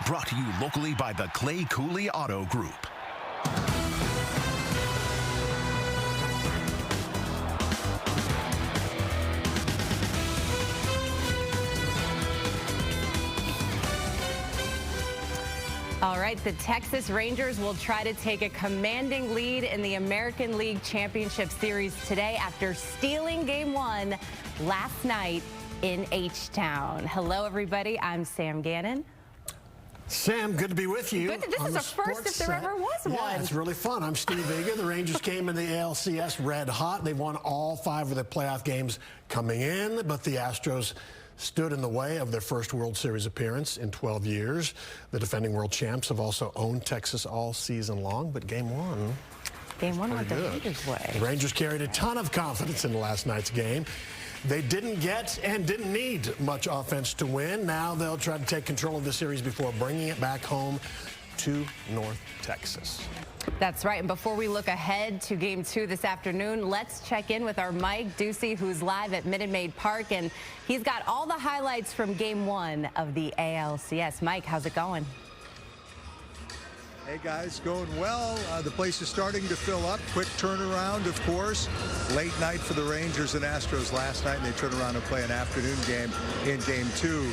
Brought to you locally by the Clay Cooley Auto Group. All right, the Texas Rangers will try to take a commanding lead in the American League Championship Series today after stealing Game 1 last night in H-Town. Hello, everybody. I'm Sam Gannon. Sam, good to be with you. This is a first if there ever was one. Yeah, it's really fun. I'm Steve Vega. The Rangers came in the ALCS red hot. They won all 5 of their playoff games coming in, but the Astros stood in the way of their first World Series appearance in 12 years. The defending world champs have also owned Texas all season long, but Game 1... Game 1 went the Rangers' way. The Rangers carried a ton of confidence in last night's game. They didn't get and didn't need much offense to win. Now they'll try to take control of the series before bringing it back home to North Texas. That's right. And before we look ahead to Game 2 this afternoon, let's check in with our Mike Ducey, who's live at Minute Maid Park, and he's got all the highlights from Game 1 of the ALCS. Mike, how's it going? Hey guys, going well. The place is starting to fill up. Quick turnaround, of course. Late night for the Rangers and Astros last night, and they turn around and play an afternoon game in Game 2.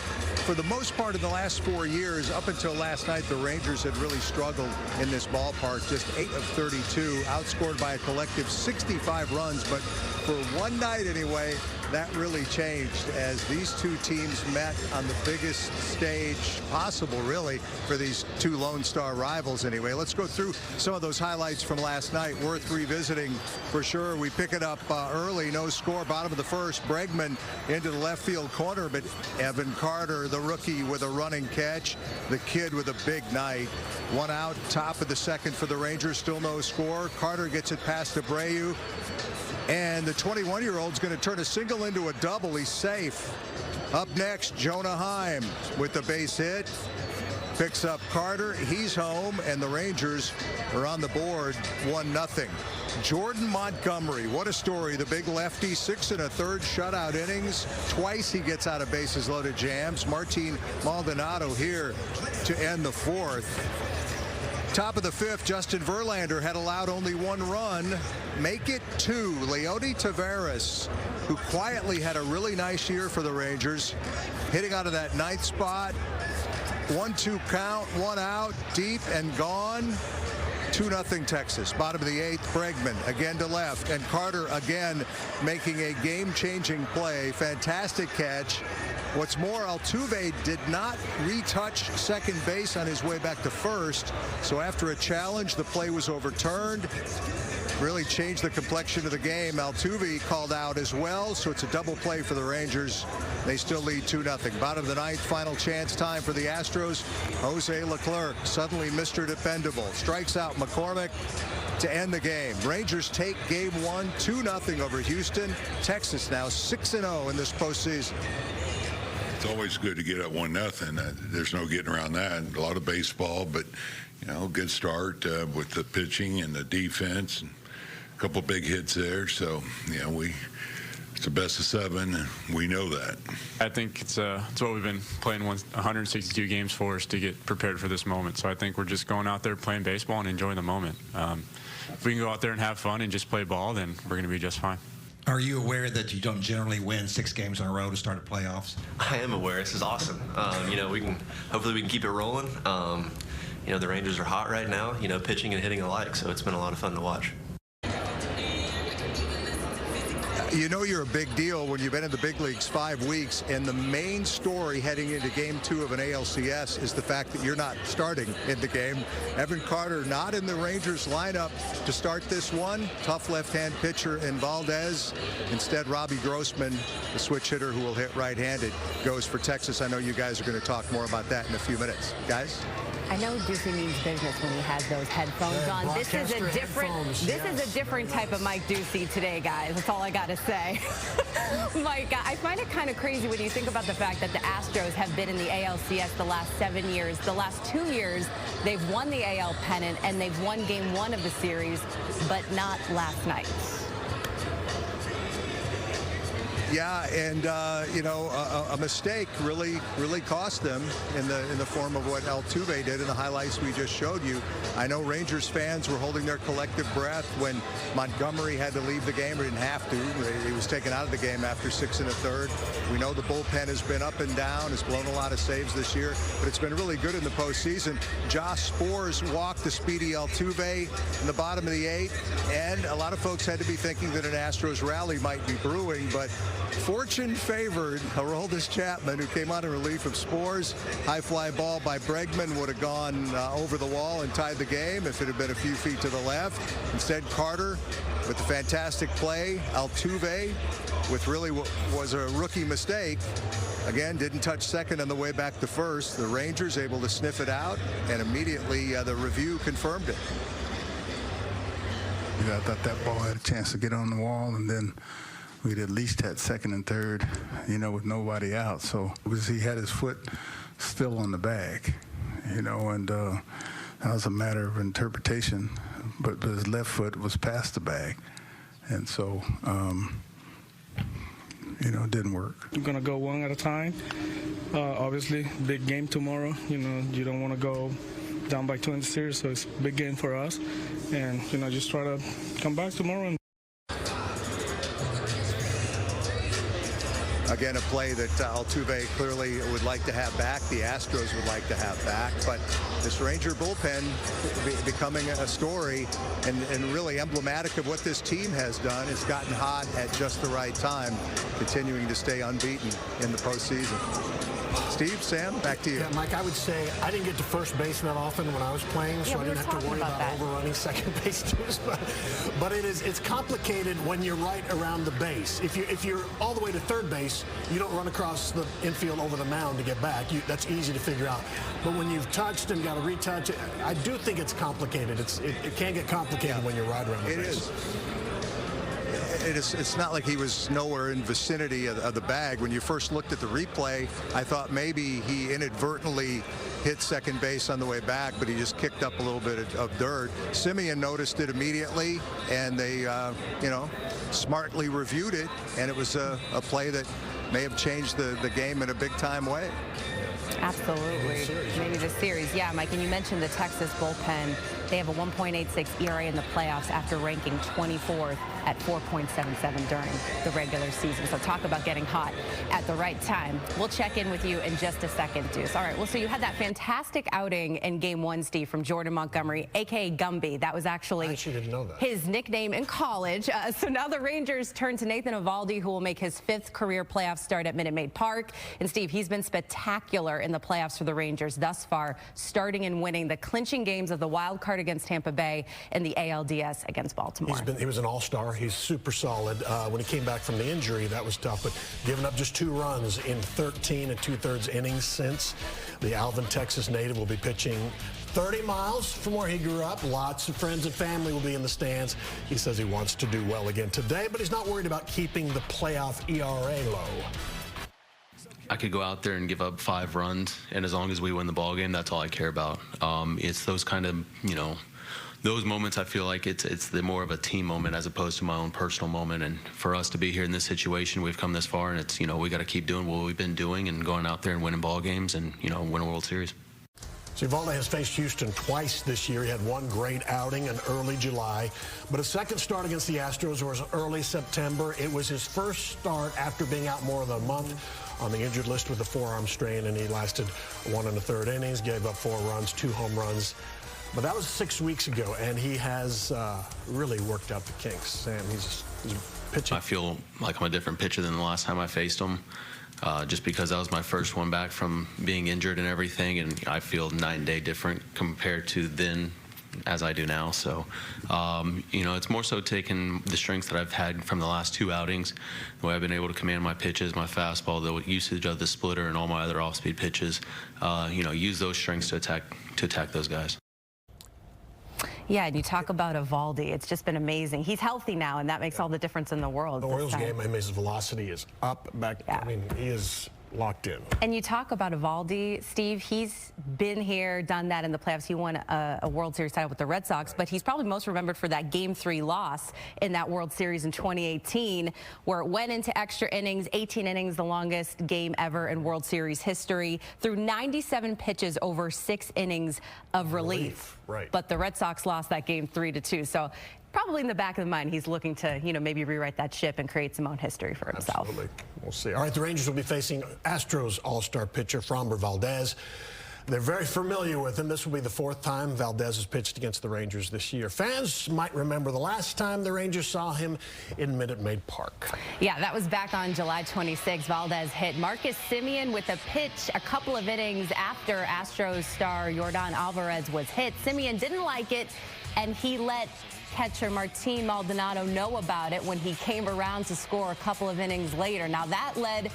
For the most part in the last 4 years, up until last night, the Rangers had really struggled in this ballpark. Just 8 of 32, outscored by a collective 65 runs. But for one night anyway, that really changed as these two teams met on the biggest stage possible, really, for these two Lone Star rivals anyway. Let's go through some of those highlights from last night. Worth revisiting for sure. We pick it up early. No score, bottom of the first. Bregman into the left field corner, but Evan Carter, the rookie, with a running catch. The kid with a big night. 1 out, top of the second for the Rangers. Still no score. Carter gets it past Abreu. And the 21-year-old's going to turn a single into a double. He's safe. Up next, Jonah Heim with the base hit. Picks up Carter. He's home, and the Rangers are on the board 1-0. Jordan Montgomery, what a story. The big lefty, 6 1/3 shutout innings. Twice he gets out of bases loaded jams. Martin Maldonado here to end the 4th. Top of the 5th, Justin Verlander had allowed only 1 run. Make it 2. Leody Taveras, who quietly had a really nice year for the Rangers, hitting out of that 9th spot. 1-2 count, 1 out, deep and gone. 2-0 Texas. Bottom of the 8th, Bregman again to left, and Carter again making a game-changing play. Fantastic catch. What's more, Altuve did not retouch second base on his way back to first. So after a challenge, the play was overturned. Really changed the complexion of the game. Altuve called out as well, so it's a double play for the Rangers. They still lead 2-0. Bottom of the 9th, final chance time for the Astros. Jose Leclerc, suddenly Mr. Dependable, strikes out McCormick to end the game. Rangers take Game 1, 2-0 over Houston. Texas now 6-0 in this postseason. It's always good to get up 1-0. There's no getting around that. A lot of baseball, but good start with the pitching and the defense, and a couple big hits there. So it's a best of 7, and we know that. I think it's what we've been playing 162 games for, is to get prepared for this moment. So I think we're just going out there playing baseball and enjoying the moment. If we can go out there and have fun and just play ball, then we're going to be just fine. Are you aware that you don't generally win 6 games in a row to start a playoffs? I am aware. This is awesome. Hopefully we can keep it rolling. The Rangers are hot right now, pitching and hitting alike, so it's been a lot of fun to watch. You know you're a big deal when you've been in the big leagues 5 weeks, and the main story heading into Game 2 of an ALCS is the fact that you're not starting in the game. Evan Carter not in the Rangers lineup to start this one. Tough left-hand pitcher in Valdez. Instead, Robbie Grossman, the switch hitter who will hit right-handed, goes for Texas. I know you guys are going to talk more about that in a few minutes. Guys? I know Ducey means business when he has those headphones on. This is a different type of Mike Ducey today, guys. That's all I got to say. Mike, I find it kind of crazy when you think about the fact that the Astros have been in the ALCS the last 7 years. The last 2 years, they've won the AL pennant, and they've won Game 1 of the series, but not last night. Yeah, and you know, a mistake really cost them in the form of what Altuve did in the highlights we just showed you. I know Rangers fans were holding their collective breath when Montgomery had to leave the game, or didn't have to. He was taken out of the game after 6 1/3. We know the bullpen has been up and down, has blown a lot of saves this year, but it's been really good in the postseason. Josh Sborz walked the speedy Altuve in the bottom of the 8th, and a lot of folks had to be thinking that an Astros rally might be brewing, but fortune favored Aroldis Chapman, who came on in relief of Sborz. High fly ball by Bregman would have gone over the wall and tied the game if it had been a few feet to the left. Instead, Carter with the fantastic play. Altuve with really what was a rookie mistake. Again, didn't touch second on the way back to first. The Rangers able to sniff it out, and immediately the review confirmed it. I thought that ball had a chance to get on the wall, and then we'd at least had second and third, you know, with nobody out. So he had his foot still on the bag, you know, and that was a matter of interpretation. But his left foot was past the bag, and so, you know, it didn't work. I'm going to go one at a time. Obviously, big game tomorrow. You know, you don't want to go down by 2 in the series, so it's a big game for us. And, you know, just try to come back tomorrow. And again, a play that Altuve clearly would like to have back. The Astros would like to have back. But this Ranger bullpen becoming a story and really emblematic of what this team has done. It's gotten hot at just the right time, continuing to stay unbeaten in the postseason. Steve, Sam, back to you. Yeah, Mike, I would say I didn't get to first base that often when I was playing, so I didn't have to worry about overrunning second base twos. But it's complicated when you're right around the base. If you're all the way to third base, you don't run across the infield over the mound to get back. That's easy to figure out. But when you've touched and got to retouch, I do think it's complicated. It can get complicated when you're right around the base. It's not like he was nowhere in vicinity of the bag. When you first looked at the replay, I thought maybe he inadvertently hit second base on the way back, but he just kicked up a little bit of dirt. Simeon noticed it immediately, and they, you know, smartly reviewed it, and it was a play that may have changed the game in a big-time way. Absolutely. Maybe the series. Yeah, Mike, and you mentioned the Texas bullpen. They have a 1.86 ERA in the playoffs after ranking 24th at 4.77 during the regular season. So talk about getting hot at the right time. We'll check in with you in just a second, Deuce. All right, well, so you had that fantastic outing in Game 1, Steve, from Jordan Montgomery, a.k.a. Gumby. That was actually didn't know that. His nickname in college. So now the Rangers turn to Nathan Eovaldi, who will make his 5th career playoff start at Minute Maid Park. And, Steve, he's been spectacular in the playoffs for the Rangers thus far, starting and winning the clinching games of the wild card against Tampa Bay and the ALDS against Baltimore. He was an all-star. He's super solid. When he came back from the injury, that was tough, but giving up just 2 runs in 13 2/3 innings since. The Alvin, Texas native will be pitching 30 miles from where he grew up. Lots of friends and family will be in the stands. He says he wants to do well again today, but he's not worried about keeping the playoff ERA low. I could go out there and give up 5 runs, and as long as we win the ball game, that's all I care about. It's those kind of, you know, those moments. I feel like it's the more of a team moment as opposed to my own personal moment. And for us to be here in this situation, we've come this far, and it's, you know, we got to keep doing what we've been doing and going out there and winning ball games and, you know, win a World Series. Eovaldi has faced Houston twice this year. He had one great outing in early July, but a second start against the Astros was early September. It was his first start after being out more than a month on the injured list with a forearm strain, and he lasted 1 1/3 innings, gave up 4 runs, 2 home runs. But that was 6 weeks ago, and he has really worked out the kinks. Sam, he's pitching. I feel like I'm a different pitcher than the last time I faced him. Just because that was my first one back from being injured and everything, and I feel night and day different compared to then as I do now. So, you know, it's more so taking the strengths that I've had from the last 2 outings, the way I've been able to command my pitches, my fastball, the usage of the splitter and all my other off-speed pitches, you know, use those strengths to attack those guys. Yeah, and you talk about Eovaldi. It's just been amazing. He's healthy now, and that makes all the difference in the world. The Orioles game, his velocity is up back. Yeah. I mean, he is locked in. And you talk about Eovaldi, Steve, he's been here, done that in the playoffs. He won a World Series title with the Red Sox, but he's probably most remembered for that Game 3 loss in that World Series in 2018, where it went into extra innings, 18 innings, the longest game ever in World Series history, through 97 pitches over 6 innings of relief. Right. But the Red Sox lost that game 3-2. So probably in the back of the mind, he's looking to, maybe rewrite that ship and create some own history for himself. Absolutely. We'll see. All right, the Rangers will be facing Astros all-star pitcher Framber Valdez. They're very familiar with him. This will be the 4th time Valdez has pitched against the Rangers this year. Fans might remember the last time the Rangers saw him in Minute Maid Park. Yeah, that was back on July 26. Valdez hit Marcus Semien with a pitch a couple of innings after Astros star Yordan Alvarez was hit. Semien didn't like it, and he let catcher Martin Maldonado know about it when he came around to score a couple of innings later. Now, that led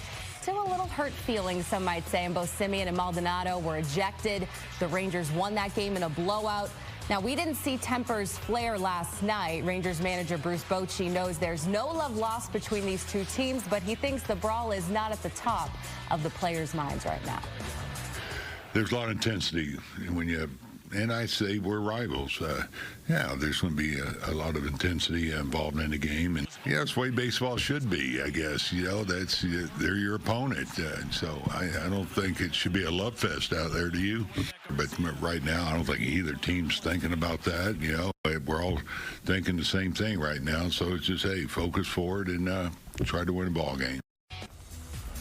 to a little hurt feeling, some might say, and both Semien and Maldonado were ejected. The Rangers won that game in a blowout. Now, we didn't see tempers flare last night. Rangers manager Bruce Bochy knows there's no love lost between these two teams, but he thinks the brawl is not at the top of the players' minds right now. There's a lot of intensity when you have, and I say we're rivals. Yeah, there's going to be a lot of intensity involved in the game, and yeah, that's the way baseball should be, I guess. They're your opponent, so I don't think it should be a love fest out there, do you? But right now, I don't think either team's thinking about that. We're all thinking the same thing right now, so it's just, hey, focus forward and try to win a ball game.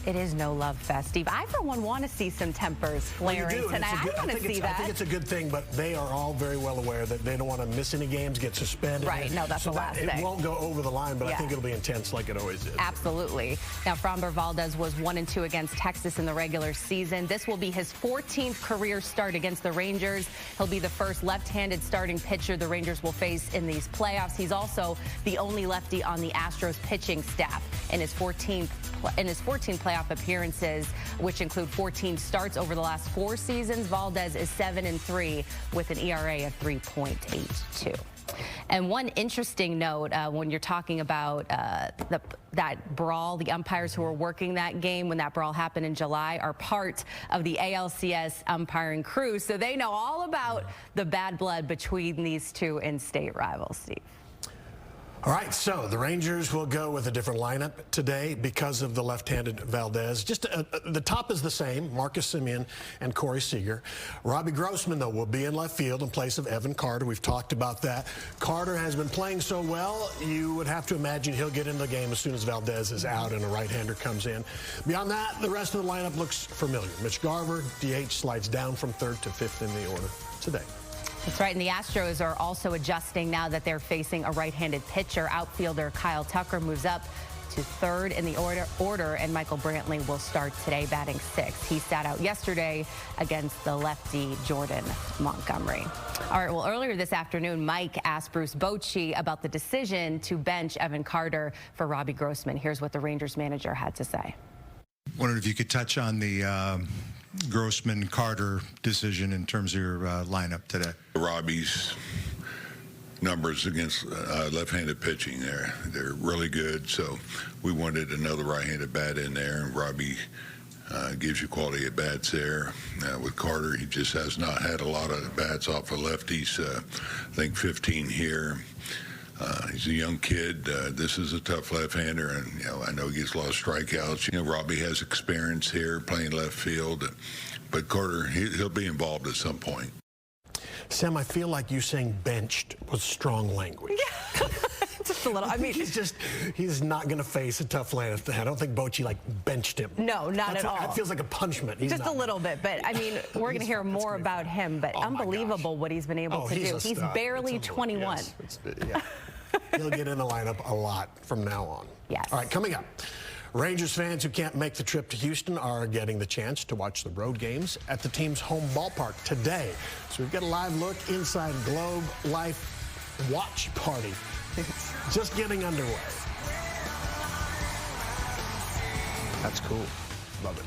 It is no love fest, Steve. I, for one, want to see some tempers flaring tonight. I want to see that. I think it's a good thing, but they are all very well aware that they don't want to miss any games, get suspended. Right. No, that's the last thing. It won't go over the line, but I think it'll be intense like it always is. Absolutely. Now, Framber Valdez was 1-2 against Texas in the regular season. This will be his 14th career start against the Rangers. He'll be the first left-handed starting pitcher the Rangers will face in these playoffs. He's also the only lefty on the Astros pitching staff in his 14 playoff appearances, which include 14 starts over the last 4 seasons. Valdez is 7-3 with an ERA of 3.82. And one interesting note, when you're talking about that brawl, the umpires who were working that game when that brawl happened in July are part of the ALCS umpiring crew, so they know all about the bad blood between these two in-state rivals, Steve. All right, so the Rangers will go with a different lineup today because of the left-handed Valdez. Just the top is the same, Marcus Semien and Corey Seager. Robbie Grossman, though, will be in left field in place of Evan Carter. We've talked about that. Carter has been playing so well, you would have to imagine he'll get in the game as soon as Valdez is out and a right-hander comes in. Beyond that, the rest of the lineup looks familiar. Mitch Garver, DH, slides down from 3rd to 5th in the order today. That's right, and the Astros are also adjusting now that they're facing a right-handed pitcher. Outfielder Kyle Tucker moves up to 3rd in the order, and Michael Brantley will start today batting 6th. He sat out yesterday against the lefty Jordan Montgomery. All right, well, earlier this afternoon, Mike asked Bruce Bochy about the decision to bench Evan Carter for Robbie Grossman. Here's what the Rangers manager had to say. Wondered if you could touch on the Grossman-Carter decision in terms of your lineup today. Robbie's numbers against left-handed pitching, they're really good, so we wanted another right-handed bat in there, and Robbie gives you quality at bats there. With Carter, he just has not had a lot of bats off of lefties. I think 15 here. He's a young kid. This is a tough left-hander, and I know he gets a lot of strikeouts. Robbie has experience here playing left field, but Carter, he'll be involved at some point. Sam, I feel like you saying benched was strong language. Yeah. Just a little. I mean, he's not going to face a tough lineup. I don't think Bochy benched him. No, not at all. It feels like a punishment. Just a little bit, but I mean, we're going to hear more about him. But unbelievable what he's been able to do. He's barely 21. Yes, yeah. He'll get in the lineup a lot from now on. Yes. All right, coming up. Rangers fans who can't make the trip to Houston are getting the chance to watch the road games at the team's home ballpark today. So we've got a live look inside Globe Life watch party. Just getting underway. That's cool. Love it.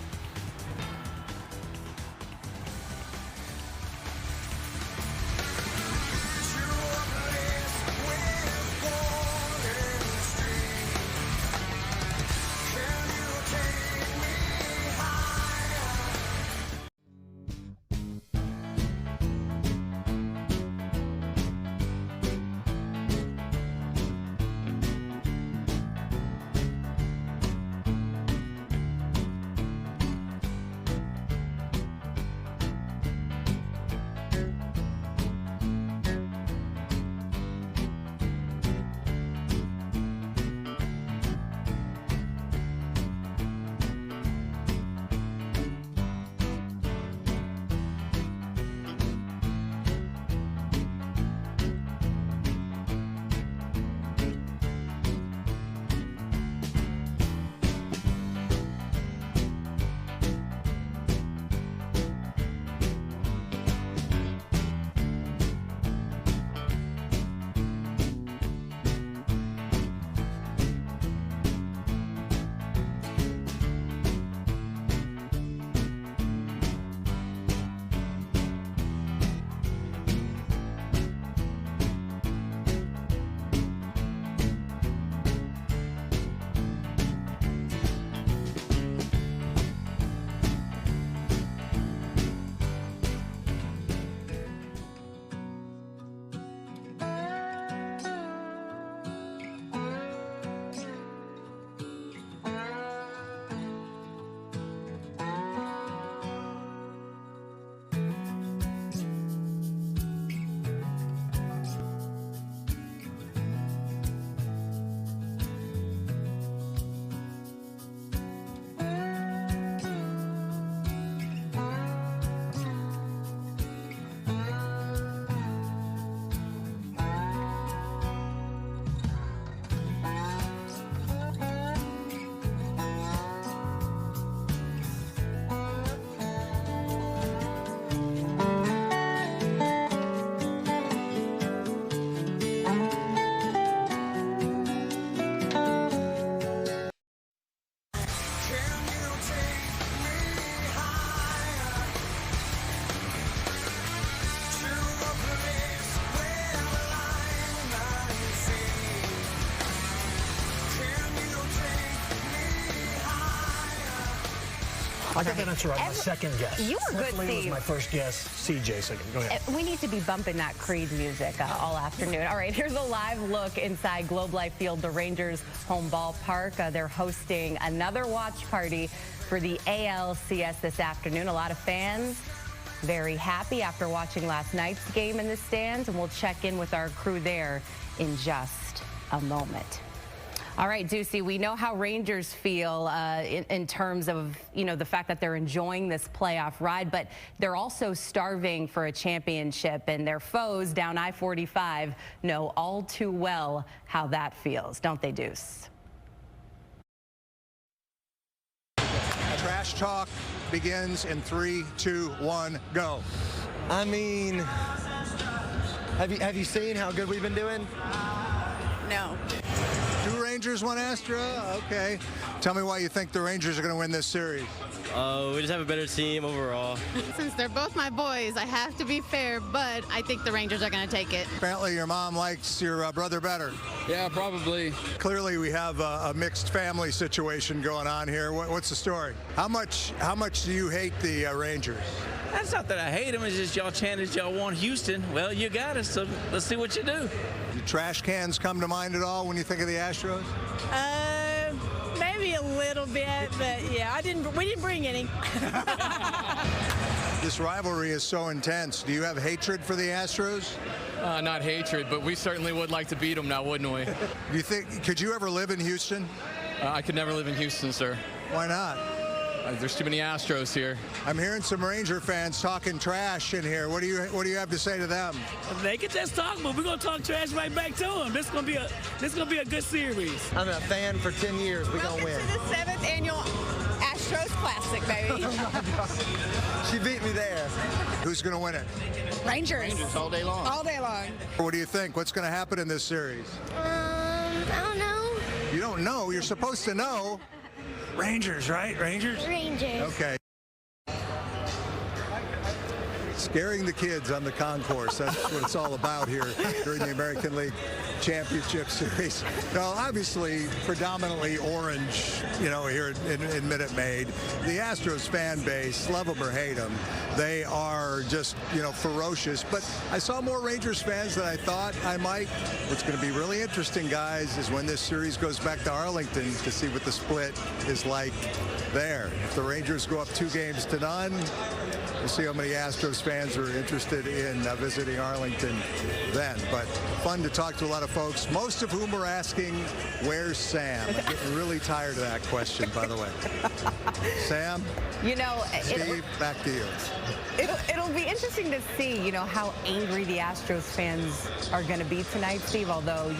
I got that answer right. My second guess. You were good, Steve. Was Steve. my first guess. CJ second. Go ahead. We need to be bumping that Creed music all afternoon. All right, here's a live look inside Globe Life Field, the Rangers' home ballpark. They're hosting another watch party for the ALCS this afternoon. A lot of fans very happy after watching last night's game in the stands, and we'll check in with our crew there in just a moment. All right, Ducey, we know how Rangers feel in terms of, the fact that they're enjoying this playoff ride, but they're also starving for a championship, and their foes down I-45 know all too well how that feels, don't they, Deuce? Trash talk begins in 3, 2, 1, go. I mean, have you seen how good we've been doing? No. 2 Rangers, 1 Astro. Okay. Tell me why you think the Rangers are going to win this series. We just have a better team overall. Since they're both my boys, I have to be fair, but I think the Rangers are going to take it. Apparently your mom likes your brother better. Yeah, probably. Clearly we have a mixed family situation going on here. What's the story? How much do you hate the Rangers? That's not that I hate them. It's just y'all chanted y'all want Houston. Well, you got us, so let's see what you do. Do trash cans come to mind at all when you think of the Astros? Maybe a little bit, but yeah, we didn't bring any. This rivalry is so intense. Do you have hatred for the Astros? Not hatred, but we certainly would like to beat them now, wouldn't we? Do you think, could you ever live in Houston? I could never live in Houston, sir. Why not? There's too many Astros here. I'm hearing some Ranger fans talking trash in here. What do you have to say to them? They can just talk, but we're gonna talk trash right back to them. This is gonna be a good series. I'm a fan for 10 years. We're gonna win. Welcome to the 7th annual Astros Classic, baby. She beat me there. Who's gonna win it? Rangers. Rangers all day long. All day long. What do you think? What's gonna happen in this series? I don't know. You don't know. You're supposed to know. Rangers, right? Rangers? Rangers. Okay. Scaring the kids on the concourse. That's what it's all about here during the American League Championship Series. Now, obviously, predominantly orange, here in Minute Maid. The Astros fan base, love them or hate them, they are just, ferocious. But I saw more Rangers fans than I thought I might. What's going to be really interesting, guys, is when this series goes back to Arlington to see what the split is like there. If the Rangers go up 2-0, we'll see how many Astros fans are interested in visiting Arlington then. But fun to talk to a lot of folks, most of whom are asking, where's Sam? I'm getting really tired of that question, by the way. Sam? Steve, back to you. It'll be interesting to see, how angry the Astros fans are going to be tonight, Steve, although,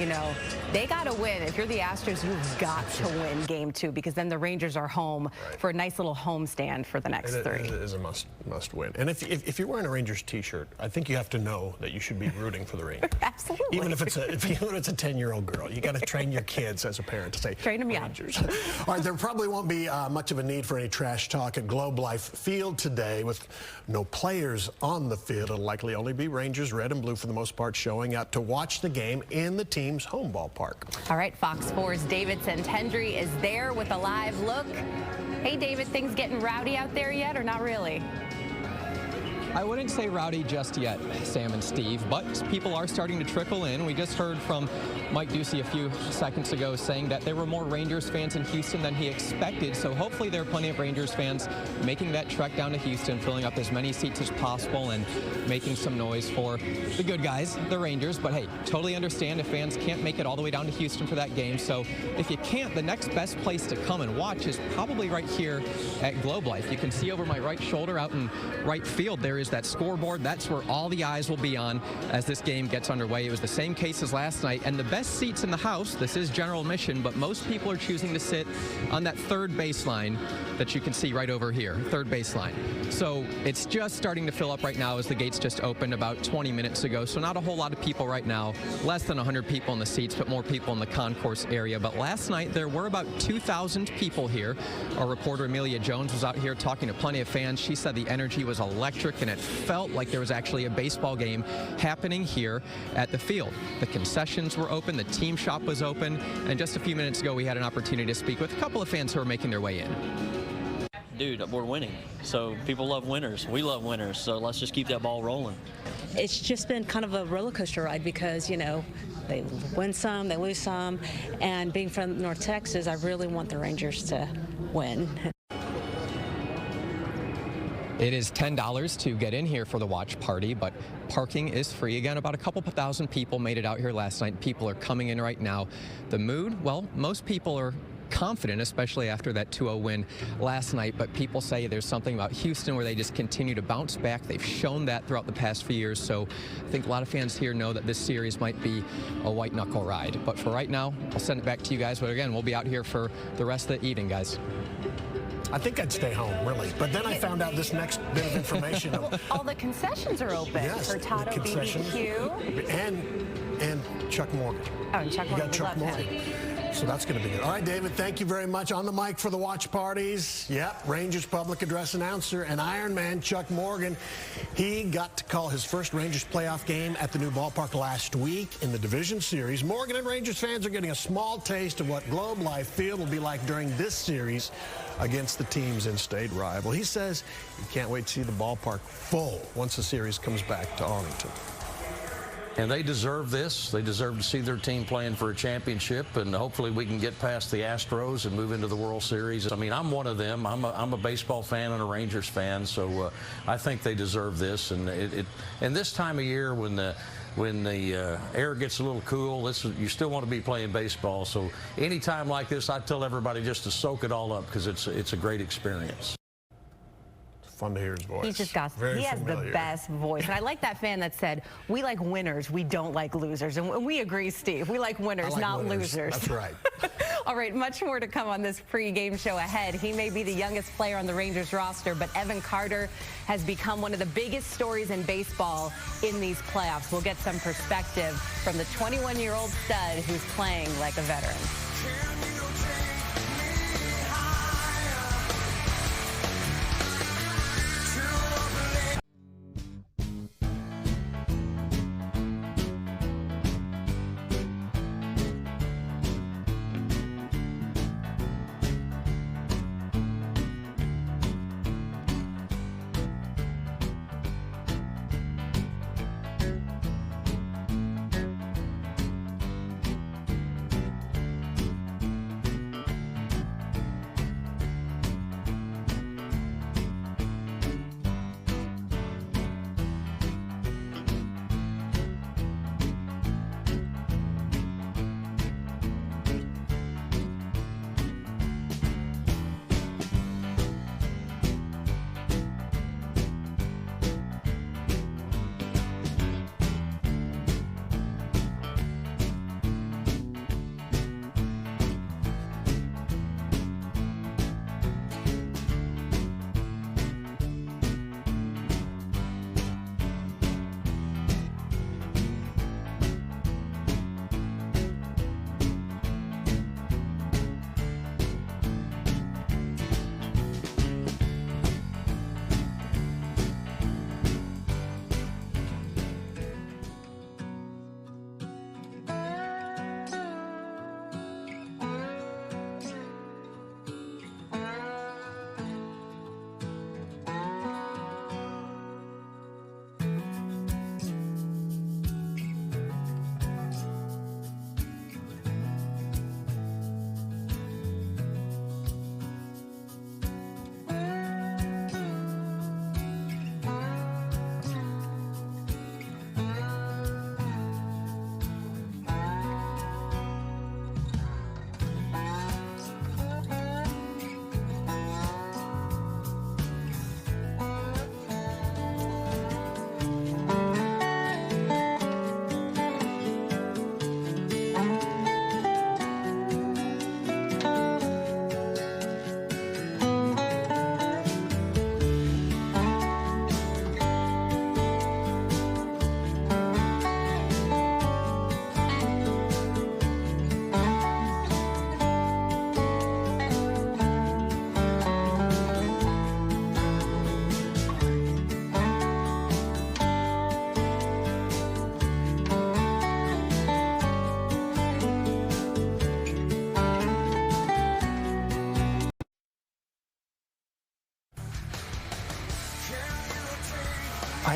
they got to win. If you're the Astros, you've got to win Game 2 because then the Rangers are home for a nice little homestand for the next 3. It is a must win. And if you're wearing a Rangers t-shirt, I think you have to know that you should be rooting for the Rangers. Absolutely. Even if it's a 10-year-old girl, you got to train your kids as a parent to say train them Rangers. All right, there probably won't be much of a need for any trash talk at Globe Life Field today with no players on the field. It'll likely only be Rangers, red and blue for the most part, showing up to watch the game in the team's home ballpark. All right, Fox 4's David Santendry is there with a live look. Hey, David, things getting rowdy out there yet or not really? I wouldn't say rowdy just yet, Sam and Steve, but people are starting to trickle in. We just heard from Mike Ducey a few seconds ago saying that there were more Rangers fans in Houston than he expected, so hopefully there are plenty of Rangers fans making that trek down to Houston, filling up as many seats as possible and making some noise for the good guys, the Rangers. But hey, totally understand if fans can't make it all the way down to Houston for that game, so if you can't, the next best place to come and watch is probably right here at Globe Life. You can see over my right shoulder out in right field there is that scoreboard. That's where all the eyes will be on as this game gets underway. It was the same case as last night, and the best seats in the house, this is general admission, but most people are choosing to sit on that third baseline that you can see right over here, third baseline. So it's just starting to fill up right now as the gates just opened about 20 minutes ago, so not a whole lot of people right now, less than 100 people in the seats, but more people in the concourse area. But last night there were about 2,000 people here. Our reporter Amelia Jones was out here talking to plenty of fans. She said the energy was electric and it felt like there was actually a baseball game happening here at the field. The concessions were open, the team shop was open, and just a few minutes ago we had an opportunity to speak with a couple of fans who are making their way in. dude, we're winning. So people love winners. We love winners. So let's just keep that ball rolling. It's just been kind of a roller coaster ride because, you know, they win some, they lose some. And being from North Texas, I really want the Rangers to win. It is $10 to get in here for the watch party, but parking is free. Again, about a couple thousand people made it out here last night. People are coming in right now. The mood, well, most people are confident, especially after that 2-0 win last night, but people say there's something about Houston where they just continue to bounce back. They've shown that throughout the past few years, so I think a lot of fans here know that this series might be a white knuckle ride. But for right now, I'll send it back to you guys, but again, we'll be out here for the rest of the evening, guys. I think I'd stay home, really. But then I found out this next bit of information. All the concessions are open. Yes, Hurtado BBQ. And Chuck Morgan. Oh, and Chuck Morgan. You got Chuck Morgan. So that's going to be good. All right, David, thank you very much. On the mic for the watch parties. Yep, Rangers public address announcer and Iron Man Chuck Morgan. He got to call his first Rangers playoff game at the new ballpark last week in the division series. Morgan and Rangers fans are getting a small taste of what Globe Life Field will be like during this series against the team's in-state rival. He says he can't wait to see the ballpark full once the series comes back to Arlington. And they deserve this. They deserve to see their team playing for a championship, and hopefully we can get past the Astros and move into the World Series. I mean, I'm one of them. I'm a baseball fan and a Rangers fan, so I think they deserve this. And and this time of year when the air gets a little cool, you still want to be playing baseball. So any time like this, I tell everybody just to soak it all up because it's a great experience. Fun to hear his voice. He's just got, he has the best voice. And I like that fan that said, we like winners, we don't like losers. And we agree, Steve. We like winners, not losers. That's right. All right, much more to come on this pre-game show ahead. He may be the youngest player on the Rangers roster, but Evan Carter has become one of the biggest stories in baseball in these playoffs. We'll get some perspective from the 21-year-old stud who's playing like a veteran.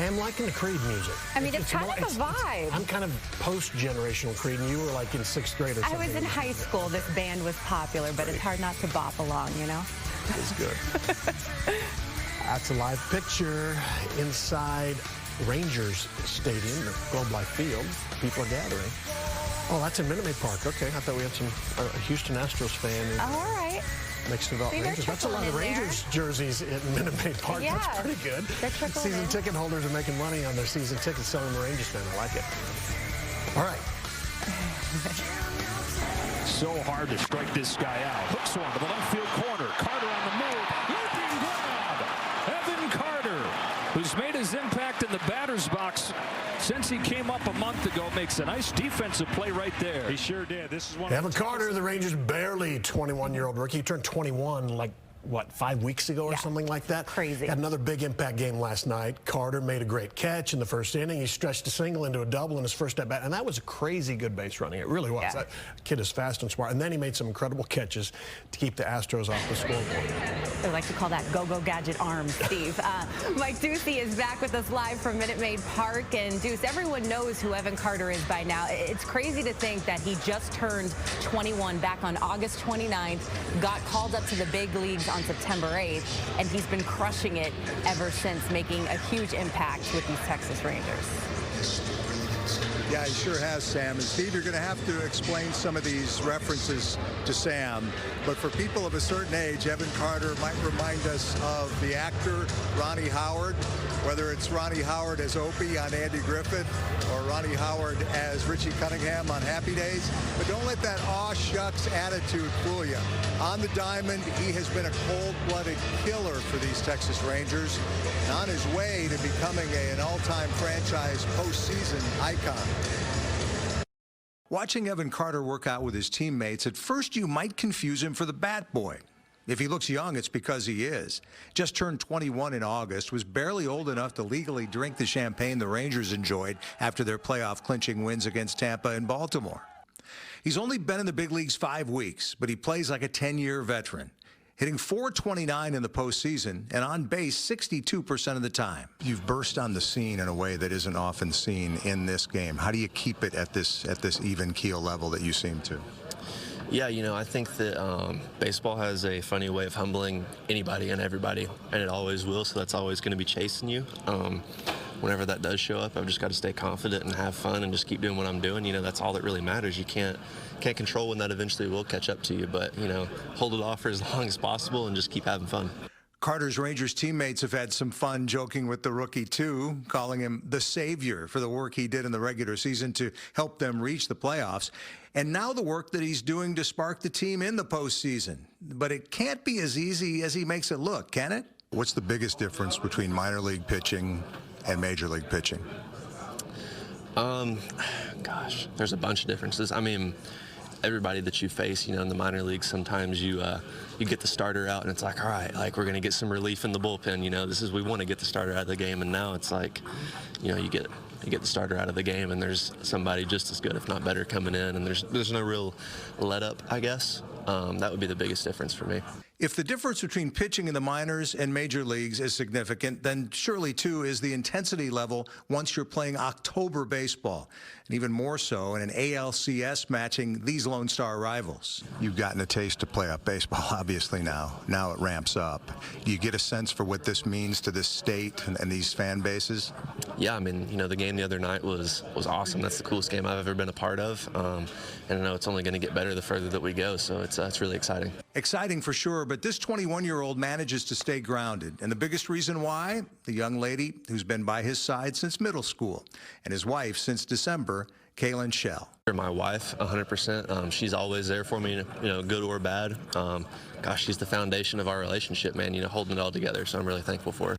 am liking the Creed music. I mean, it's kind of a vibe. I'm kind of post-generational Creed, and you were like in 6th grade or something. I was in high school. This band was popular, but it's hard not to bop along, you know? It's good. That's a live picture inside Rangers Stadium, the Globe Life Field. People are gathering. Oh, that's in Minute Maid Park. Okay, I thought we had some Houston Astros fan. All right. Mixed about Rangers. That's a lot of Rangers jerseys in Minute Maid Park. Yeah. That's pretty good. Season ticket holders are making money on their season tickets selling the Rangers fan. I like it. All right. So hard to strike this guy out. Hooks one to the left field corner. Carter on the move. Leaping grab. Evan Carter, who's made his impact in the batter's box since he came up a month ago, makes a nice defensive play right there. He sure did. This is one. Evan Carter, the Rangers' barely 21-year-old rookie. He turned 21 like, what, 5 weeks ago or something like that? Crazy. Had another big impact game last night. Carter made a great catch in the first inning. He stretched a single into a double in his first at bat, and that was a crazy good base running. It really was. Yeah. That kid is fast and smart. And then he made some incredible catches to keep the Astros off the scoreboard. They like to call that go-go gadget arms, Steve. Mike Ducey is back with us live from Minute Maid Park. And Deuce, everyone knows who Evan Carter is by now. It's crazy to think that he just turned 21 back on August 29th, got called up to the big leagues on September 8th, and he's been crushing it ever since, making a huge impact with these Texas Rangers. Yeah, he sure has, Sam. And Steve, you're going to have to explain some of these references to Sam. But for people of a certain age, Evan Carter might remind us of the actor Ronnie Howard, whether it's Ronnie Howard as Opie on Andy Griffith or Ronnie Howard as Richie Cunningham on Happy Days. But don't let that aw shucks attitude fool you. On the diamond, he has been a cold-blooded killer for these Texas Rangers, and on his way to becoming an all-time franchise postseason icon. Watching Evan Carter work out with his teammates, at first you might confuse him for the bat boy. If he looks young, it's because he is. Just turned 21 in August, was barely old enough to legally drink the champagne the Rangers enjoyed after their playoff clinching wins against Tampa and Baltimore. He's only been in the big leagues 5 weeks, but he plays like a 10-year veteran, hitting .429 in the postseason and on base 62% of the time. You've burst on the scene in a way that isn't often seen in this game. How do you keep it at this even keel level that you seem to? Yeah, you know, I think that baseball has a funny way of humbling anybody and everybody, and it always will, so that's always going to be chasing you. Whenever that does show up, I've just got to stay confident and have fun and just keep doing what I'm doing. You know, that's all that really matters. You can't control when that eventually will catch up to you, but, you know, hold it off for as long as possible and just keep having fun. Carter's Rangers teammates have had some fun joking with the rookie, too, calling him the savior for the work he did in the regular season to help them reach the playoffs. And now the work that he's doing to spark the team in the postseason. But it can't be as easy as he makes it look, can it? What's the biggest difference between minor league pitching and major league pitching? Gosh, there's a bunch of differences. I mean, everybody that you face, you know, in the minor leagues, sometimes you get the starter out and it's like, all right, like we're going to get some relief in the bullpen. You know, we want to get the starter out of the game, and now it's like, you know, you get the starter out of the game and there's somebody just as good, if not better, coming in, and there's no real let up, I guess. That would be the biggest difference for me. If the difference between pitching in the minors and major leagues is significant, then surely, too, is the intensity level once you're playing October baseball, and even more so in an ALCS matching these Lone Star rivals. You've gotten a taste to playoff baseball, obviously, now. Now it ramps up. Do you get a sense for what this means to this state and these fan bases? Yeah, I mean, you know, the game the other night was awesome. That's the coolest game I've ever been a part of, and I know it's only going to get better the further that we go, so it's really exciting. Exciting for sure, but this 21-year-old manages to stay grounded, and the biggest reason why, the young lady who's been by his side since middle school, and his wife since December, Kaylin Shell. My wife, 100%. She's always there for me, you know, good or bad. Gosh, she's the foundation of our relationship, man, you know, holding it all together, so I'm really thankful for her.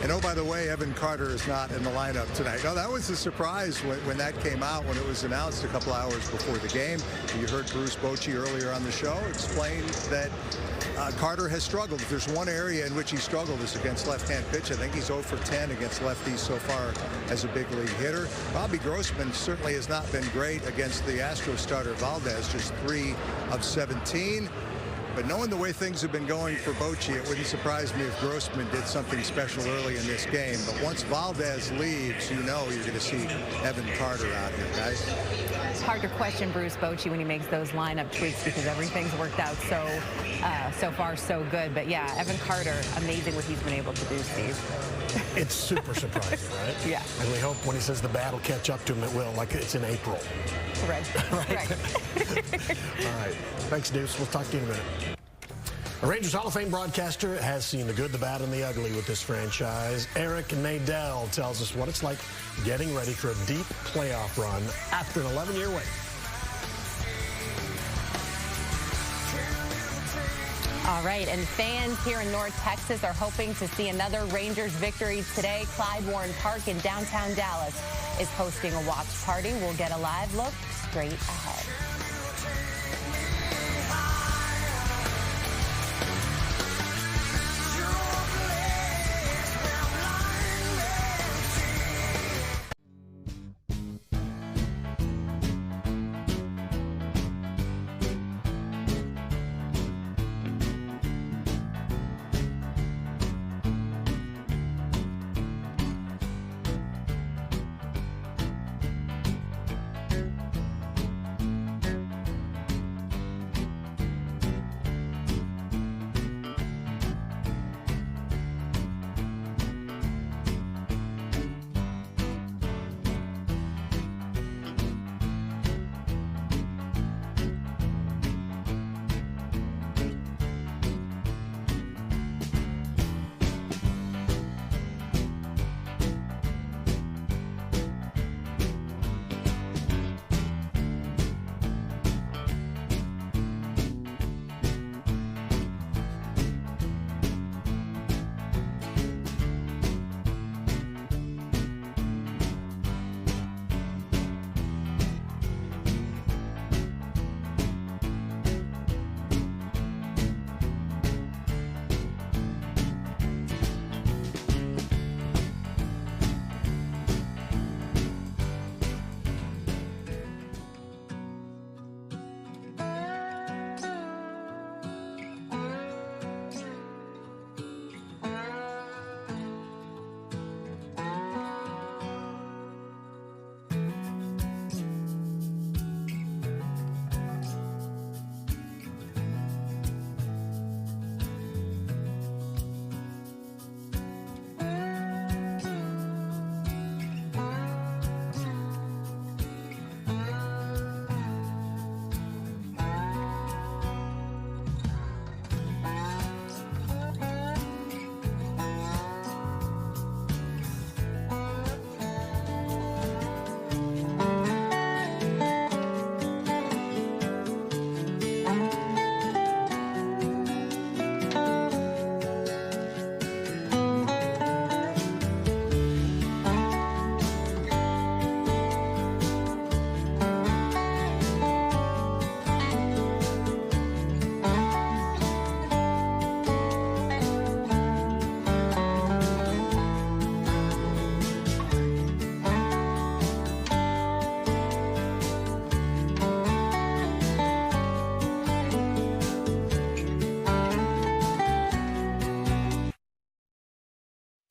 And oh, by the way, Evan Carter is not in the lineup tonight. No, that was a surprise when that came out, when it was announced a couple hours before the game. You heard Bruce Bochy earlier on the show explain that Carter has struggled. If there's one area in which he struggled, is against left-hand pitch. I think he's 0 for 10 against lefties so far as a big league hitter. Bobby Grossman certainly has not been great against the Astros starter Valdez, just 3 of 17. But knowing the way things have been going for Bochy, it wouldn't surprise me if Grossman did something special early in this game. But once Valdez leaves, you know you're going to see Evan Carter out here, guys. It's hard to question Bruce Bochy when he makes those lineup tweaks because everything's worked out so far so good. But yeah, Evan Carter, amazing what he's been able to do, Steve. It's super surprising, right? Yeah. And we hope when he says the bat will catch up to him, it will, like it's in April. Right. Right. All right. Thanks, Deuce. We'll talk to you in a minute. A Rangers Hall of Fame broadcaster has seen the good, the bad, and the ugly with this franchise. Eric Nadel tells us what it's like getting ready for a deep playoff run after an 11-year wait. All right, and fans here in North Texas are hoping to see another Rangers victory today. Clyde Warren Park in downtown Dallas is hosting a watch party. We'll get a live look straight ahead.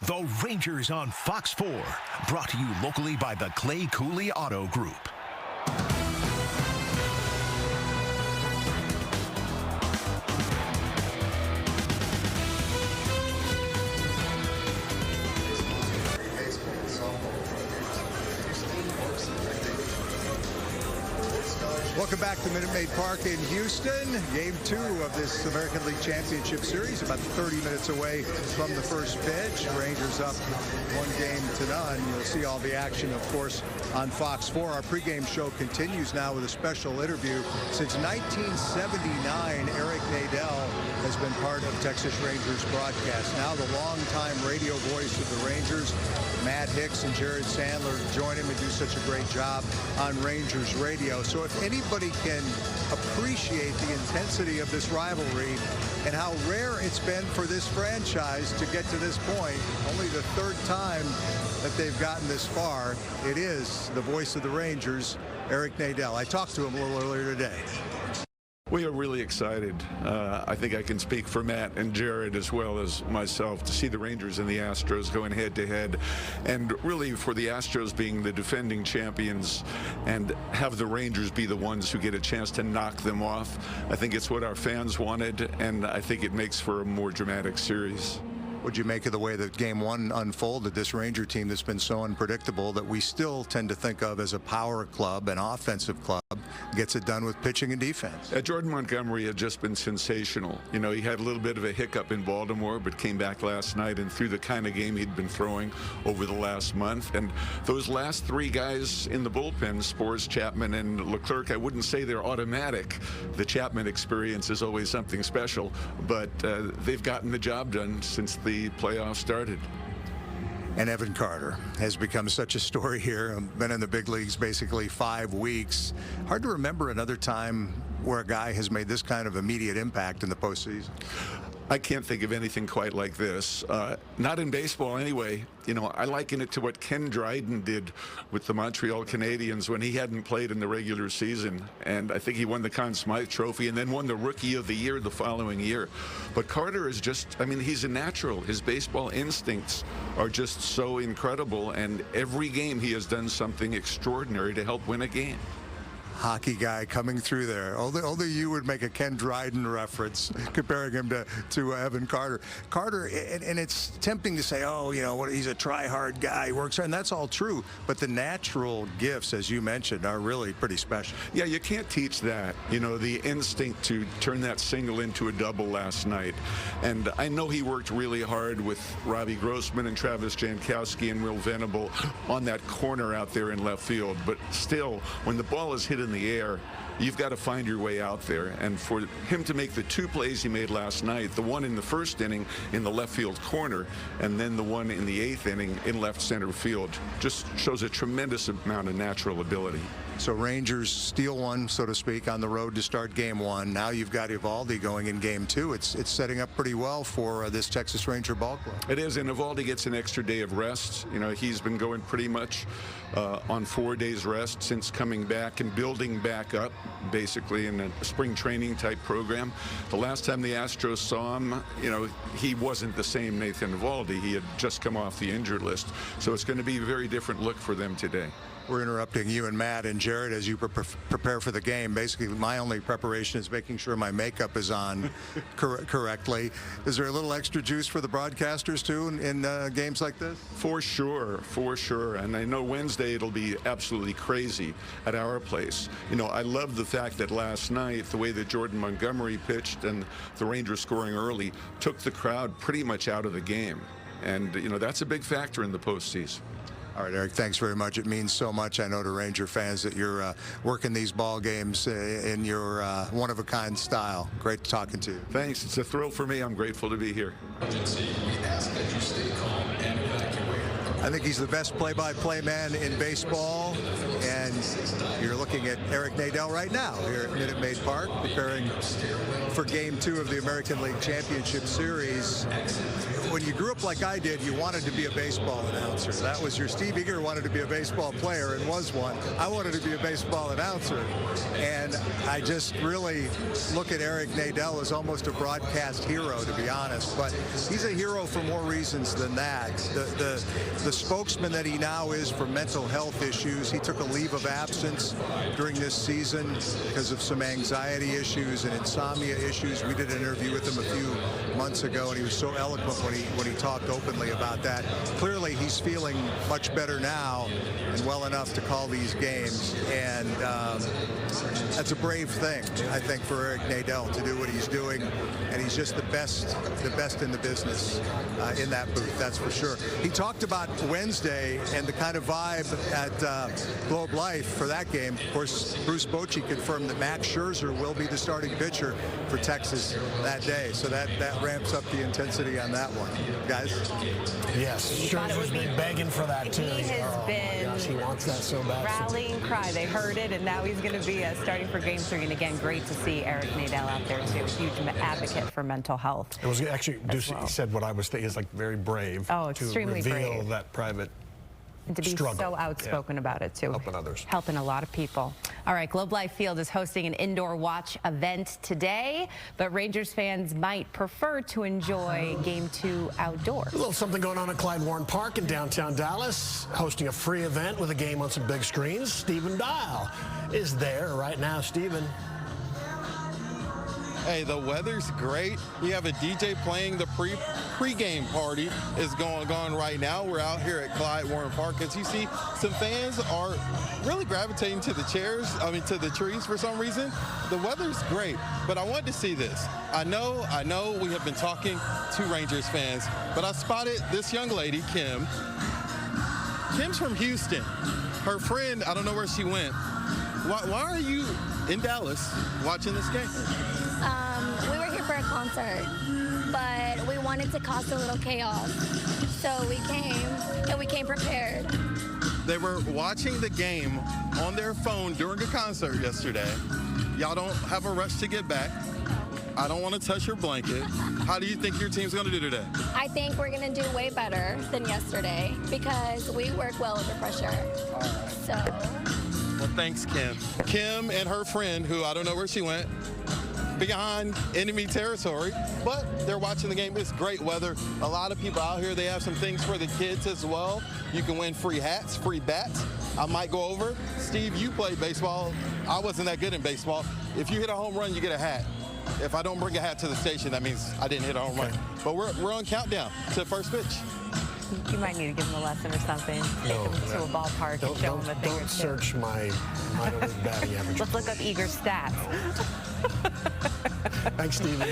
The Rangers on Fox 4, brought to you locally by the Clay Cooley Auto Group. Welcome back to Minute Maid Park in Houston. Game 2 of this American League Championship Series, about 30 minutes away from the first pitch. Rangers up 1-0. You'll see all the action, of course, on Fox 4. Our pregame show continues now with a special interview. Since 1979, Eric Nadel has been part of Texas Rangers broadcast. Now the longtime radio voice of the Rangers, Matt Hicks and Jared Sandler, join him and do such a great job on Rangers radio. So if anybody can appreciate the intensity of this rivalry and how rare it's been for this franchise to get to this point, only the third time that they've gotten this far, it is the voice of the Rangers, Eric Nadel. I talked to him a little earlier today. We are really excited. I think I can speak for Matt and Jared as well as myself to see the Rangers and the Astros going head-to-head, and really for the Astros being the defending champions and have the Rangers be the ones who get a chance to knock them off. I think it's what our fans wanted, and I think it makes for a more dramatic series. What'd you make of the way that Game 1 unfolded? This Ranger team that's been so unpredictable that we still tend to think of as a power club, an offensive club, gets it done with pitching and defense. Jordan Montgomery had just been sensational. You know, he had a little bit of a hiccup in Baltimore, but came back last night and threw the kind of game he'd been throwing over the last month. And those last three guys in the bullpen, Spurzheim, Chapman, and Leclerc, I wouldn't say they're automatic. The Chapman experience is always something special, but they've gotten the job done since the playoffs started. And Evan Carter has become such a story here. Been in the big leagues basically 5 weeks. Hard to remember another time where a guy has made this kind of immediate impact in the postseason. I can't think of anything quite like this. Not in baseball anyway. You know, I liken it to what Ken Dryden did with the Montreal Canadiens when he hadn't played in the regular season. And I think he won the Conn Smythe Trophy and then won the Rookie of the Year the following year. But Carter is just, I mean, he's a natural. His baseball instincts are just so incredible. And every game he has done something extraordinary to help win a game. Hockey guy coming through there. Only you would make a Ken Dryden reference comparing him to Evan Carter. Carter, and it's tempting to say, oh, you know, he's a try-hard guy, he works hard, and that's all true. But the natural gifts, as you mentioned, are really pretty special. Yeah, you can't teach that. You know, the instinct to turn that single into a double last night. And I know he worked really hard with Robbie Grossman and Travis Jankowski and Will Venable on that corner out there in left field. But still, when the ball is hit in the air, you've got to find your way out there. And for him to make the two plays he made last night, the one in the first inning in the left field corner and then the one in the 8th inning in left center field, just shows a tremendous amount of natural ability. So Rangers steal one, so to speak, on the road to start Game 1. Now you've got Eovaldi going in Game 2. It's setting up pretty well for this Texas Ranger ball club. It is, and Eovaldi gets an extra day of rest. You know, he's been going pretty much on 4 days rest since coming back and building back up, basically in a spring training type program. The last time the Astros saw him, you know, he wasn't the same Nathan Eovaldi. He had just come off the injured list. So it's going to be a very different look for them today. We're interrupting you and Matt and Jared as you prepare for the game. Basically, my only preparation is making sure my makeup is on correctly. Is there a little extra juice for the broadcasters, too, in games like this? For sure, for sure. And I know Wednesday it'll be absolutely crazy at our place. You know, I love the fact that last night, the way that Jordan Montgomery pitched and the Rangers scoring early took the crowd pretty much out of the game. And, you know, that's a big factor in the postseason. All right, Eric, thanks very much. It means so much, I know, to Ranger fans that you're working these ball games in your one-of-a-kind style. Great talking to you. Thanks. It's a thrill for me. I'm grateful to be here. I think he's the best play-by-play man in baseball, and you're looking at Eric Nadel right now here at Minute Maid Park, preparing for Game 2 of the American League Championship Series. When you grew up like I did, you wanted to be a baseball announcer. That was your Steve Eager wanted to be a baseball player and was one. I wanted to be a baseball announcer. And I just really look at Eric Nadel as almost a broadcast hero, to be honest. But he's a hero for more reasons than that. The spokesman that he now is for mental health issues. He took a leave of absence during this season because of some anxiety issues and insomnia issues. We did an interview with him a few months ago, and he was so eloquent when he talked openly about that. Clearly, he's feeling much better now and well enough to call these games. And that's a brave thing, I think, for Eric Nadel to do what he's doing. And he's just the best in the business in that booth, that's for sure. He talked about Wednesday and the kind of vibe at Globe Life for that game. Of course, Bruce Bochy confirmed that Max Scherzer will be the starting pitcher for Texas that day. So that ramps up the intensity on that one. Guys? Yes, Scherzer's been begging for that, too. He has been gosh, he wants that so bad. Rallying cry. They heard it, and now he's going to be starting for Game 3. And again, great to see Eric Nadel out there, too. Huge advocate for mental health. It was actually, Ducey said what I was thinking, is like very brave. Oh, extremely to reveal brave. that private And to be so outspoken about it, too. Helping others. Helping a lot of people. All right, Globe Life Field is hosting an indoor watch event today, but Rangers fans might prefer to enjoy Game 2 outdoors. A little something going on at Clyde Warren Park in downtown Dallas, hosting a free event with a game on some big screens. Stephen Dial is there right now. Stephen. Hey, the weather's great. You have a DJ playing. The pre-game party is going on right now. We're out here at Clyde Warren Park. As you see, some fans are really gravitating to the to the trees for some reason. The weather's great, but I wanted to see this. I know we have been talking to Rangers fans, but I spotted this young lady, Kim. Kim's from Houston. Her friend, I don't know where she went. Why are you in Dallas watching this game? We were here for a concert, but we wanted to cause a little chaos. So we came, and we came prepared. They were watching the game on their phone during a concert yesterday. Y'all don't have a rush to get back. I don't want to touch your blanket. How do you think your team's going to do today? I think we're going to do way better than yesterday because we work well under pressure. So. Well, thanks, Kim. Kim and her friend, who I don't know where she went, beyond enemy territory, but they're watching the game. It's great weather. A lot of people out here. They have some things for the kids as well. You can win free hats, free bats. I might go over. Steve, you played baseball. I wasn't that good in baseball. If you hit a home run, you get a hat. If I don't bring a hat to the station, that means I didn't hit a home run. But we're on countdown to first pitch. You might need to give them a lesson or something. Take them to a ballpark and show them a thing or two. Don't search my minor league batting average. Let's look up Eager's stats. Thanks, Stephen.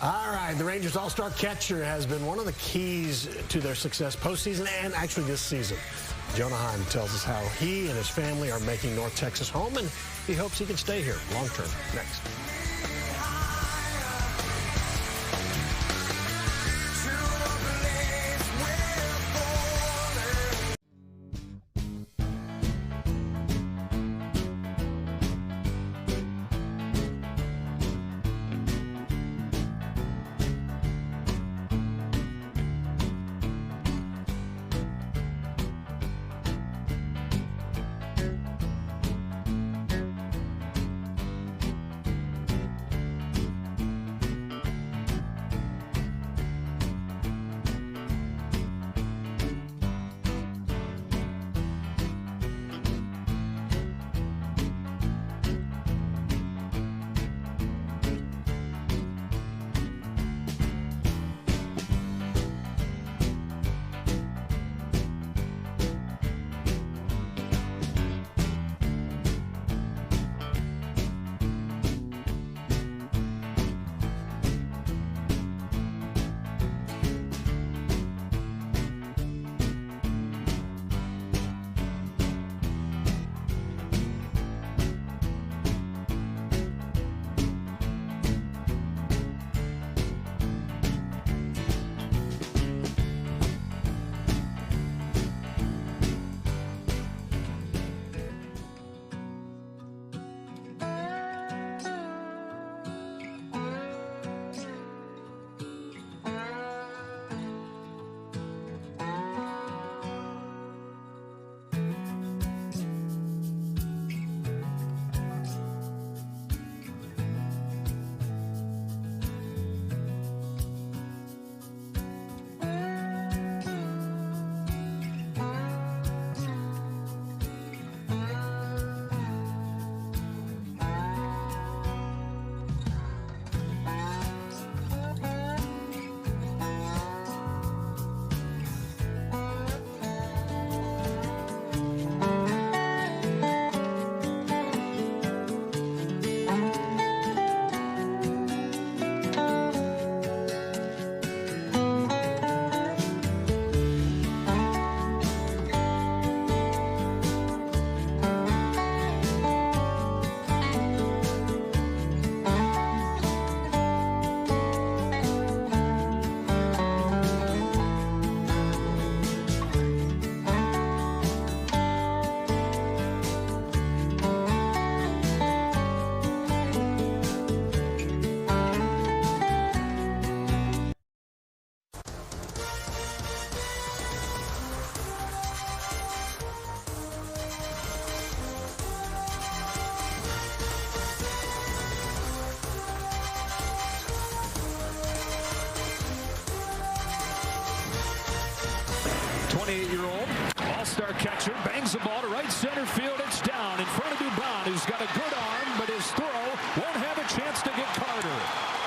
All right, the Rangers all-star catcher has been one of the keys to their success postseason and actually this season. Jonah Heim tells us how he and his family are making North Texas home, and he hopes he can stay here long-term. Next. 28-year-old. All-star catcher bangs the ball to right center field. It's down in front of Dubon, who's got a good arm, but his throw won't have a chance to get Carter.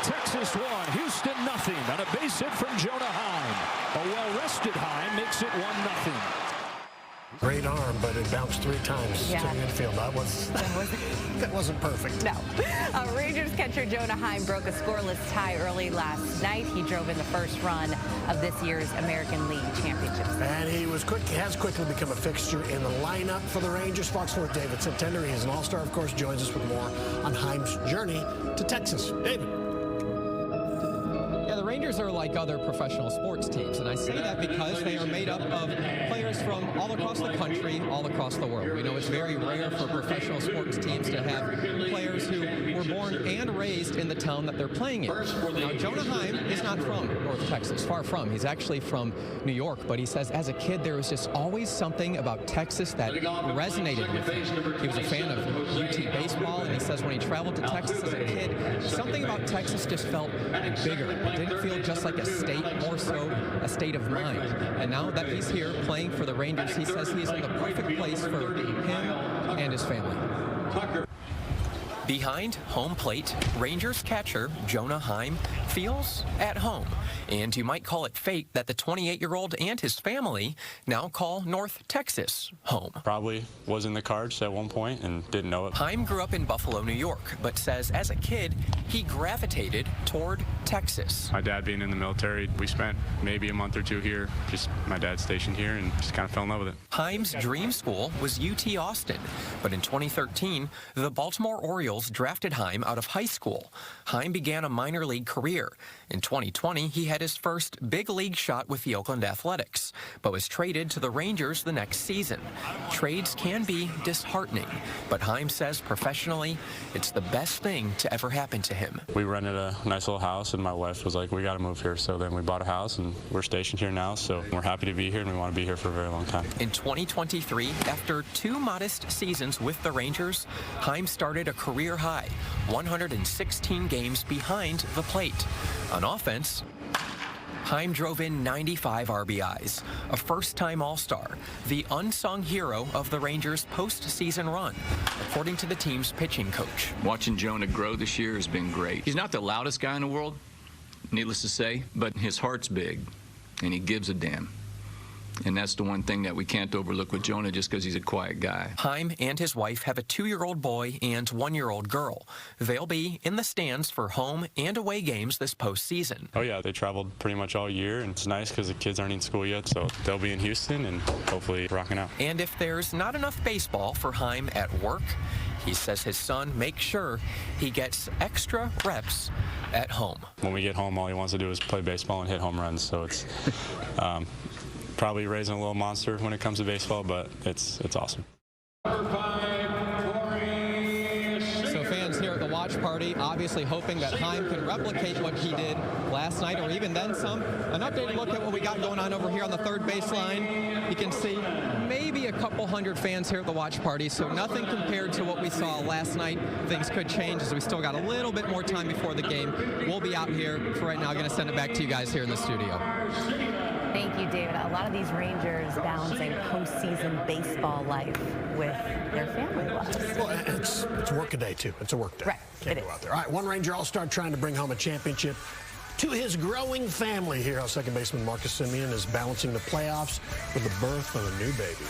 Texas 1, Houston nothing on a base hit from Jonah Heim. A well-rested Heim makes it 1-0. Great arm, but it bounced 3 times to the infield. That wasn't perfect. No. Rangers catcher Jonah Heim broke a scoreless tie early last night. He drove in the first run of this year's American League Championship. And he has quickly become a fixture in the lineup for the Rangers. Fox 4 David Septender, he's an all-star, of course, joins us with more on Heim's journey to Texas. David. Yeah, the Rangers are like other professional sports teams, and I say that because they are made up of players from all across the country, all across the world. We know it's very rare for professional sports teams to have players who were born and raised in the town that they're playing in. Now, Jonah Heim is not from North Texas, far from. He's actually from New York, but he says as a kid there was just always something about Texas that resonated with him. He was a fan of UT baseball, and he says when he traveled to Texas as a kid, something about Texas just felt bigger. It didn't feel just like a state, more so a state of mind. And now that he's here playing for the Rangers, he says he's in the perfect place for him and his family. Behind home plate, Rangers catcher Jonah Heim feels at home. And you might call it fate that the 28-year-old and his family now call North Texas home. Probably was in the cards at one point and didn't know it. Heim grew up in Buffalo, New York, but says as a kid, he gravitated toward Texas. My dad being in the military, we spent maybe a month or 2 here, just my dad's stationed here, and just kind of fell in love with it. Heim's dream school was UT Austin, but in 2013, the Baltimore Orioles drafted Heim out of high school. Heim began a minor league career. In 2020, he had his first big league shot with the Oakland Athletics, but was traded to the Rangers the next season. Trades can be disheartening, but Heim says professionally, it's the best thing to ever happen to him. We rented a nice little house, and my wife was like, we got to move here. So then we bought a house, and we're stationed here now, so we're happy to be here, and we want to be here for a very long time. In 2023, after 2 modest seasons with the Rangers, Heim started a career high, 116 games behind the plate. On offense, Heim drove in 95 RBIs, a first-time All-Star, the unsung hero of the Rangers' postseason run, according to the team's pitching coach. Watching Jonah grow this year has been great. He's not the loudest guy in the world, needless to say, but his heart's big, and he gives a damn. And that's the one thing that we can't overlook with Jonah just because he's a quiet guy. Heim and his wife have a 2-year-old boy and 1-year-old girl. They'll be in the stands for home and away games this postseason. Oh, yeah, they traveled pretty much all year, and it's nice because the kids aren't in school yet, so they'll be in Houston and hopefully rocking out. And if there's not enough baseball for Heim at work, he says his son makes sure he gets extra reps at home. When we get home, all he wants to do is play baseball and hit home runs, so it's probably raising a little monster when it comes to baseball, but it's awesome. So fans here at the watch party obviously hoping that Heim can replicate what he did last night or even then some. An updated look at what we got going on over here on the third baseline. You can see maybe a couple hundred fans here at the watch party, so nothing compared to what we saw last night. Things could change as we still got a little bit more time before the game. We'll be out here for right now. Going to send it back to you guys here in the studio. Thank you, David. A lot of these Rangers balancing postseason baseball life with their family lives. Well, it's work a day, too. It's a work day. Right. Can't go out there. All right, one Ranger All-Star trying to bring home a championship to his growing family here. Our second baseman Marcus Semien is balancing the playoffs with the birth of a new baby.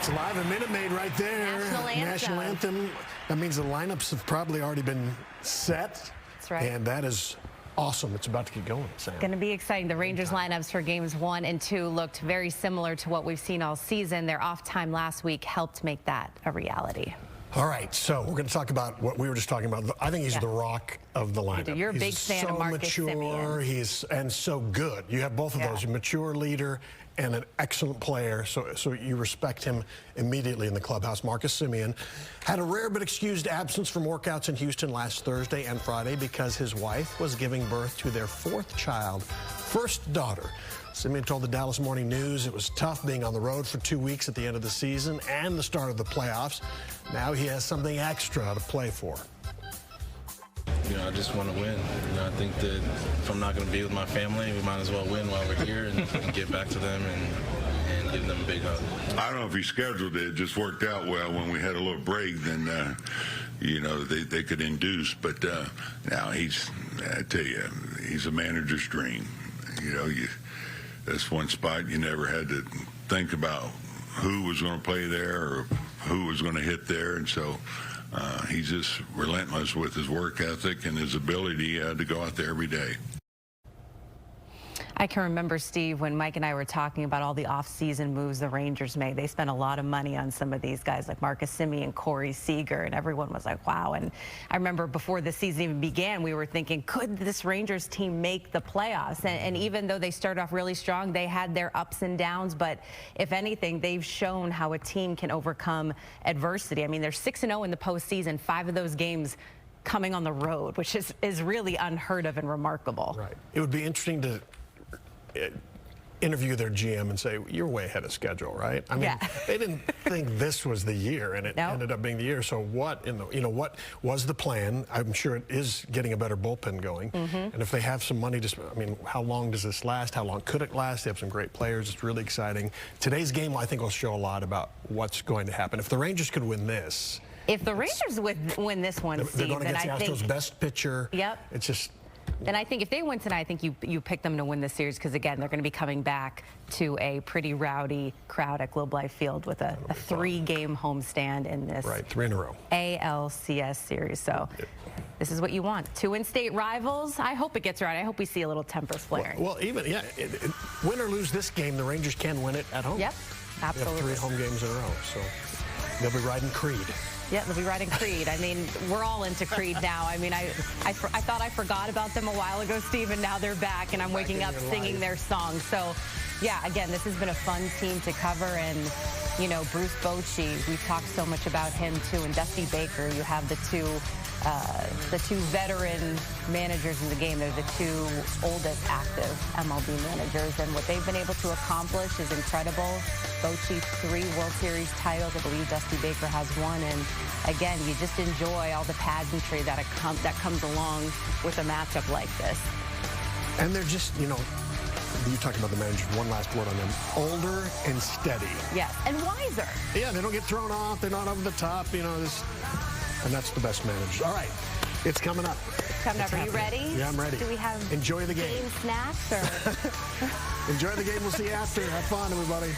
It's live at Minute Maid right there. National Anthem. That means the lineups have probably already been set. That's right. And that is awesome. It's about to get going, Sam. Going to be exciting. The Rangers lineups for games 1 and 2 looked very similar to what we've seen all season. Their off time last week helped make that a reality. All right, so we're going to talk about what we were just talking about. I think he's the rock of the lineup. You're a big fan of Marcus Semien. He's so good. You have both of those, a mature leader and an excellent player, so you respect him immediately in the clubhouse. Marcus Semien had a rare but excused absence from workouts in Houston last Thursday and Friday because his wife was giving birth to their 4th child, first daughter. Semien told the Dallas Morning News it was tough being on the road for 2 weeks at the end of the season and the start of the playoffs. Now he has something extra to play for. I just want to win. I think that if I'm not going to be with my family, we might as well win while we're here and get back to them and give them a big hug. I don't know if he scheduled it. It just worked out well. When we had a little break, then, they could induce. But now I tell you, he's a manager's dream. That's one spot you never had to think about who was going to play there or who was going to hit there. And so he's just relentless with his work ethic and his ability to go out there every day. I can remember, Steve, when Mike and I were talking about all the off-season moves the Rangers made. They spent a lot of money on some of these guys like Marcus Semien, Corey Seager, and everyone was like, wow. And I remember before the season even began, we were thinking, could this Rangers team make the playoffs? And even though they started off really strong, they had their ups and downs. But if anything, they've shown how a team can overcome adversity. I mean, they're 6-0 in the postseason, 5 of those games coming on the road, which is really unheard of and remarkable. Right. It would be interesting to interview their GM and say, you're way ahead of schedule, right? I mean, they didn't think this was the year, and it ended up being the year. So what what was the plan? I'm sure it is getting a better bullpen going. And if they have some money to spend, I mean, how long does this last? How long could it last? They have some great players. It's really exciting. Today's game, I think, will show a lot about what's going to happen. If the Rangers could win this. If the Rangers win this one, Steve, they're going against the Astros' best pitcher. It's just. And I think if they win tonight, I think you pick them to win the series because, again, they're going to be coming back to a pretty rowdy crowd at Globe Life Field with a 3-game homestand in this 3 in a row ALCS series. So this is what you want. 2 in-state rivals. I hope it gets right. I hope we see a little temper flaring. Well, even, win or lose this game, the Rangers can win it at home. Yep, absolutely. They have 3 home games in a row, so they'll be riding Creed. Yeah, they'll be riding Creed. I mean, we're all into Creed now. I mean, I thought I forgot about them a while ago, Steve, and now they're back, and I'm waking up singing their song. So, yeah, again, this has been a fun team to cover, and, Bruce Bochy, we've talked so much about him, too, and Dusty Baker. You have the two veteran managers in the game. They're the 2 oldest active MLB managers, and what they've been able to accomplish is incredible. Bochy, 3 World Series titles. I believe Dusty Baker has 1, and again, you just enjoy all the pageantry that comes along with a matchup like this. And they're just, you talk about the managers, one last word on them. Older and steady. Yes, and wiser. Yeah, they don't get thrown off. They're not over the top, and that's the best managers. All right, it's coming up. Are you ready? Yeah, I'm ready. Do we have Enjoy the game snacks? Or? Enjoy the game. We'll see you after. Have fun, everybody.